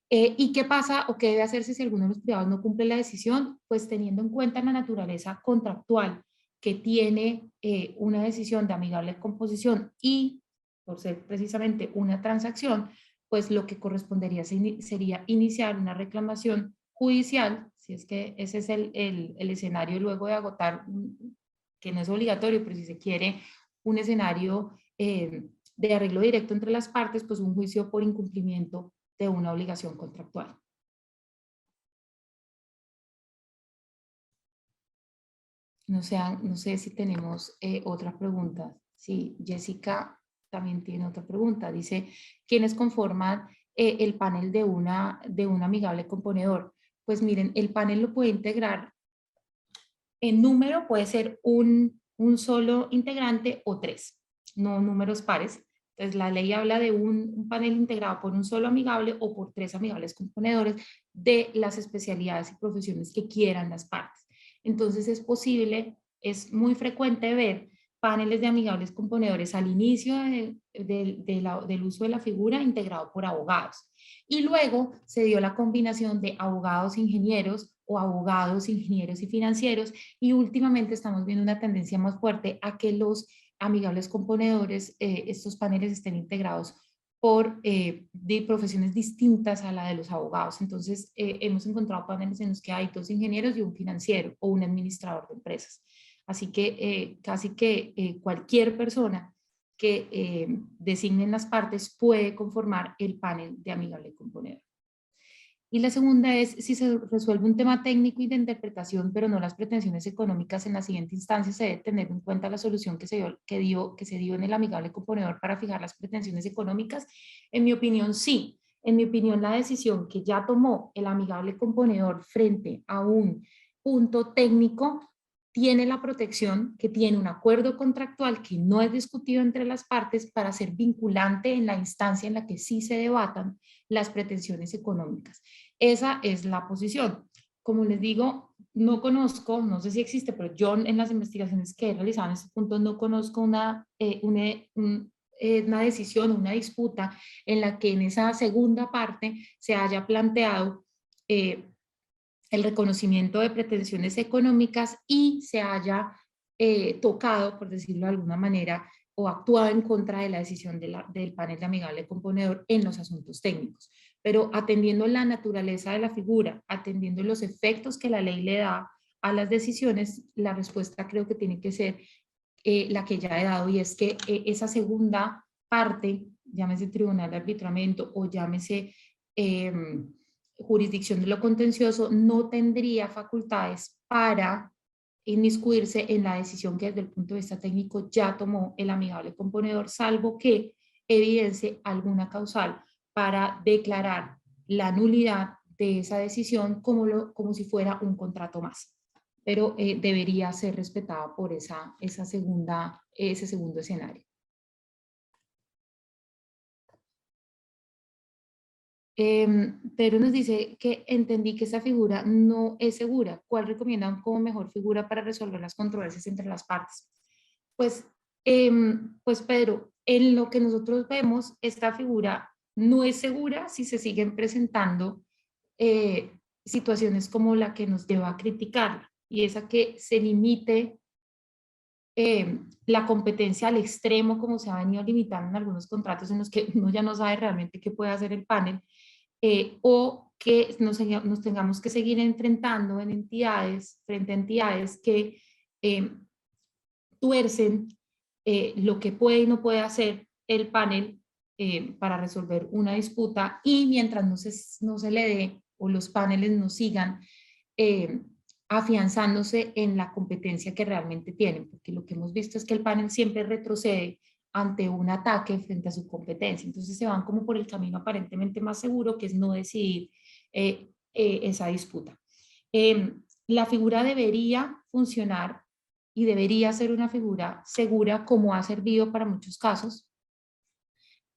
¿Y qué pasa o qué debe hacerse si alguno de los privados no cumple la decisión? Pues teniendo en cuenta la naturaleza contractual que tiene una decisión de amigable composición y por ser precisamente una transacción, pues lo que correspondería sería iniciar una reclamación judicial, si es que ese es el escenario luego de agotar, que no es obligatorio, pero si se quiere un escenario de arreglo directo entre las partes, pues un juicio por incumplimiento de una obligación contractual. No sé si tenemos otra pregunta. Sí, Jessica también tiene otra pregunta. Dice, ¿quiénes conforman el panel de un amigable componedor? Pues miren, el panel lo puede integrar en número, puede ser un solo integrante o tres, no números pares. Entonces, la ley habla de un panel integrado por un solo amigable o por tres amigables componedores de las especialidades y profesiones que quieran las partes. Entonces, es posible, es muy frecuente ver paneles de amigables componedores al inicio del uso de la figura integrado por abogados. Y luego se dio la combinación de abogados ingenieros o abogados, ingenieros y financieros, y últimamente estamos viendo una tendencia más fuerte a que los amigables componedores, estos paneles estén integrados por de profesiones distintas a la de los abogados. Entonces, hemos encontrado paneles en los que hay dos ingenieros y un financiero o un administrador de empresas. Así que casi que cualquier persona que designen las partes puede conformar el panel de amigable componedor. Y la segunda es si se resuelve un tema técnico y de interpretación, pero no las pretensiones económicas, en la siguiente instancia se debe tener en cuenta la solución que se dio en el amigable componedor para fijar las pretensiones económicas. En mi opinión, sí. En mi opinión, la decisión que ya tomó el amigable componedor frente a un punto técnico tiene la protección que tiene un acuerdo contractual que no es discutido entre las partes para ser vinculante en la instancia en la que sí se debatan las pretensiones económicas. Esa es la posición. Como les digo, no conozco, no sé si existe, pero yo en las investigaciones que he realizado en este punto no conozco una decisión, una disputa en la que en esa segunda parte se haya planteado el reconocimiento de pretensiones económicas y se haya tocado, por decirlo de alguna manera, o actuado en contra de la decisión del panel de amigable componedor en los asuntos técnicos. Pero atendiendo la naturaleza de la figura, atendiendo los efectos que la ley le da a las decisiones, la respuesta creo que tiene que ser la que ya he dado, y es que esa segunda parte, llámese tribunal de arbitramiento o llámese jurisdicción de lo contencioso, no tendría facultades para inmiscuirse en la decisión que desde el punto de vista técnico ya tomó el amigable componedor, salvo que evidencie alguna causal para declarar la nulidad de esa decisión como si fuera un contrato más. Pero debería ser respetada por ese segundo escenario. Pero nos dice que entendí que esa figura no es segura. ¿Cuál recomiendan como mejor figura para resolver las controversias entre las partes? Pues, pues Pedro, en lo que nosotros vemos, esta figura no es segura si se siguen presentando situaciones como la que nos lleva a criticarla, y esa que se limite la competencia al extremo, como se ha venido limitando en algunos contratos en los que uno ya no sabe realmente qué puede hacer el panel, o que nos tengamos que seguir enfrentando en entidades, frente a entidades que tuercen lo que puede y no puede hacer el panel para resolver una disputa, y mientras no se le dé o los paneles no sigan afianzándose en la competencia que realmente tienen, porque lo que hemos visto es que el panel siempre retrocede ante un ataque frente a su competencia. Entonces se van como por el camino aparentemente más seguro, que es no decidir esa disputa. La figura debería funcionar y debería ser una figura segura, como ha servido para muchos casos,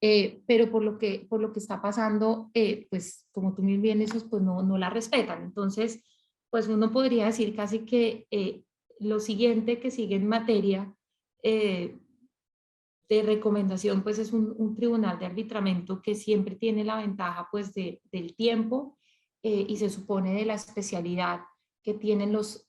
pero por lo que está pasando, pues como tú muy bien dices, pues no la respetan. Entonces, pues uno podría decir casi que lo siguiente que sigue en materia de recomendación, pues es un tribunal de arbitramiento que siempre tiene la ventaja pues del tiempo y se supone de la especialidad que tienen los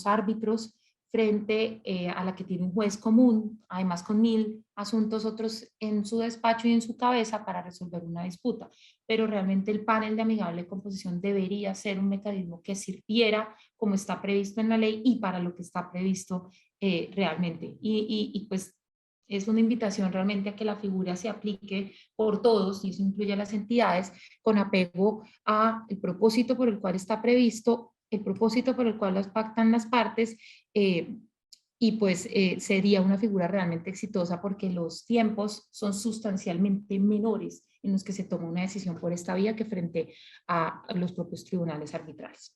árbitros frente a la que tiene un juez común, además con 1000 asuntos otros en su despacho y en su cabeza para resolver una disputa. Pero realmente el panel de amigable composición debería ser un mecanismo que sirviera como está previsto en la ley y para lo que está previsto realmente. Y pues es una invitación realmente a que la figura se aplique por todos, y eso incluye a las entidades, con apego a el propósito por el cual está previsto, el propósito por el cual las pactan las partes, y pues sería una figura realmente exitosa porque los tiempos son sustancialmente menores en los que se toma una decisión por esta vía que frente a los propios tribunales arbitrales.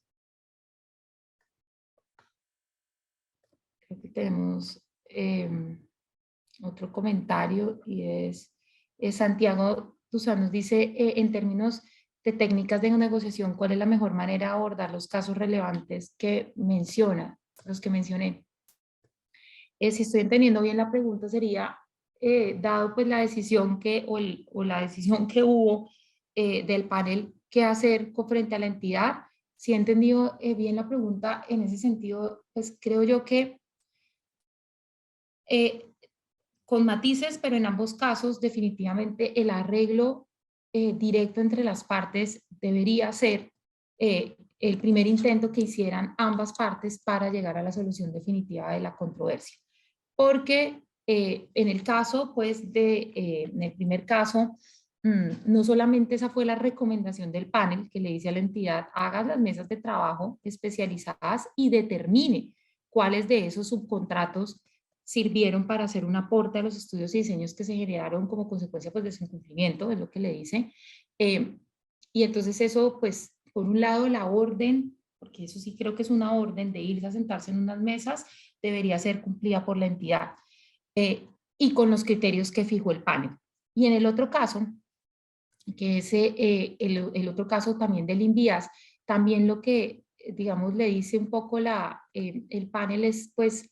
Creo que tenemos otro comentario, y es Santiago Tuzán nos dice, en términos de técnicas de negociación, ¿cuál es la mejor manera de abordar los casos relevantes que menciona, los que mencioné? Si estoy entendiendo bien la pregunta, sería, dado pues la decisión o la decisión que hubo del panel, ¿qué hacer frente a la entidad? Si he entendido bien la pregunta en ese sentido, pues creo yo que con matices, pero en ambos casos definitivamente el arreglo directo entre las partes debería ser el primer intento que hicieran ambas partes para llegar a la solución definitiva de la controversia. Porque En el caso, pues, en el primer caso, no solamente esa fue la recomendación del panel que le dice a la entidad, haga las mesas de trabajo especializadas y determine cuáles de esos subcontratos sirvieron para hacer un aporte a los estudios y diseños que se generaron como consecuencia pues, de su incumplimiento, es lo que le dice. Y entonces eso, pues, por un lado, la orden, porque eso sí creo que es una orden de irse a sentarse en unas mesas, debería ser cumplida por la entidad y con los criterios que fijó el panel. Y en el otro caso, que es el otro caso también del INVIAS, también lo que, digamos, le dice un poco el panel es, pues,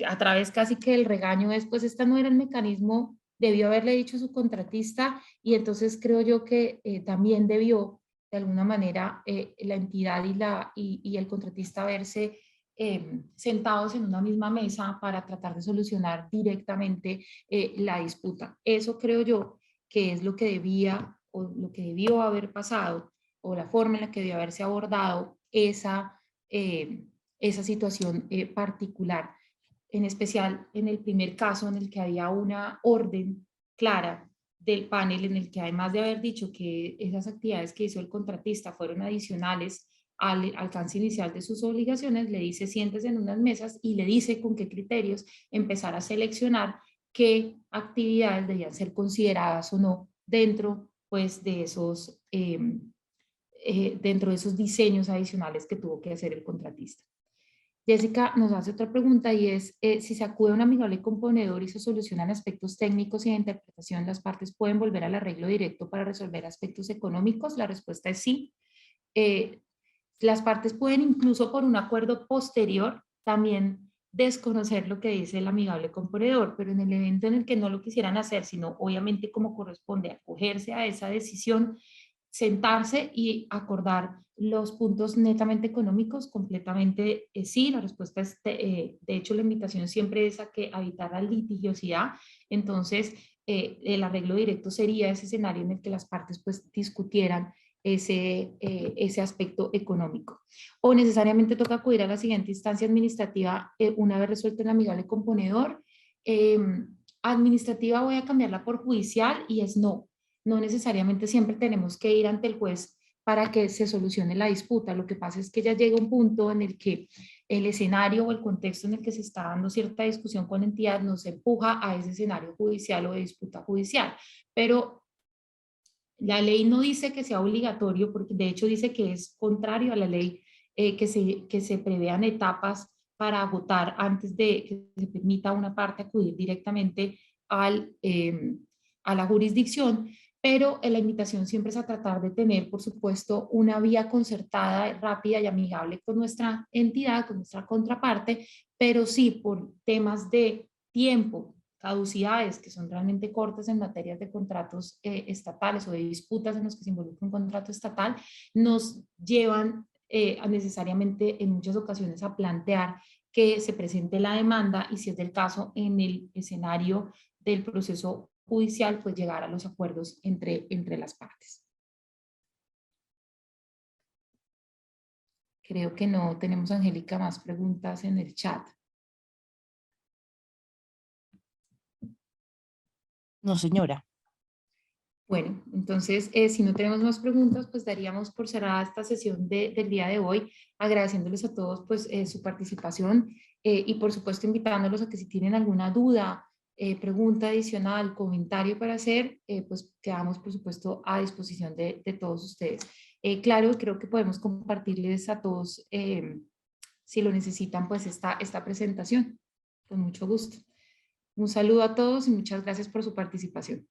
a través casi que el regaño es, pues, esta no era el mecanismo, debió haberle dicho a su contratista, y entonces creo yo que también debió, de alguna manera, la entidad y el contratista verse sentados en una misma mesa para tratar de solucionar directamente la disputa. Eso creo yo que es lo que debía o lo que debió haber pasado o la forma en la que debió haberse abordado esa situación particular, en especial en el primer caso en el que había una orden clara del panel en el que además de haber dicho que esas actividades que hizo el contratista fueron adicionales al alcance inicial de sus obligaciones, le dice siéntese en unas mesas y le dice con qué criterios empezar a seleccionar qué actividades debían ser consideradas o no dentro pues dentro de esos diseños adicionales que tuvo que hacer el contratista. Jessica nos hace otra pregunta y es, si se acude a un amigable componedor y se solucionan aspectos técnicos y de interpretación, ¿las partes pueden volver al arreglo directo para resolver aspectos económicos? La respuesta es sí. Las partes pueden incluso por un acuerdo posterior también desconocer lo que dice el amigable componedor, pero en el evento en el que no lo quisieran hacer, sino obviamente como corresponde acogerse a esa decisión, sentarse y acordar los puntos netamente económicos, completamente sí, la respuesta es, de hecho la invitación siempre es a que evitar la litigiosidad, entonces el arreglo directo sería ese escenario en el que las partes pues discutieran ese aspecto económico. O necesariamente toca acudir a la siguiente instancia administrativa una vez resuelto el amigable componedor. Administrativa voy a cambiarla por judicial y es no. No necesariamente siempre tenemos que ir ante el juez para que se solucione la disputa. Lo que pasa es que ya llega un punto en el que el escenario o el contexto en el que se está dando cierta discusión con la entidad nos empuja a ese escenario judicial o de disputa judicial. Pero la ley no dice que sea obligatorio, porque de hecho dice que es contrario a la ley que se prevean etapas para agotar antes de que se permita a una parte acudir directamente a la jurisdicción, pero la invitación siempre es a tratar de tener, por supuesto, una vía concertada, rápida y amigable con nuestra entidad, con nuestra contraparte, pero sí por temas de tiempo, caducidades que son realmente cortas en materias de contratos estatales o de disputas en los que se involucra un contrato estatal, nos llevan necesariamente en muchas ocasiones a plantear que se presente la demanda y si es del caso en el escenario del proceso judicial, pues llegar a los acuerdos entre las partes. Creo que no tenemos, Angélica, más preguntas en el chat. No, señora. Bueno, entonces, si no tenemos más preguntas, pues daríamos por cerrada esta sesión del día de hoy, agradeciéndoles a todos pues su participación y por supuesto invitándolos a que si tienen alguna duda, pregunta adicional, comentario para hacer, pues quedamos por supuesto a disposición de todos ustedes. Claro, creo que podemos compartirles a todos, si lo necesitan, pues esta presentación. Con mucho gusto. Un saludo a todos y muchas gracias por su participación.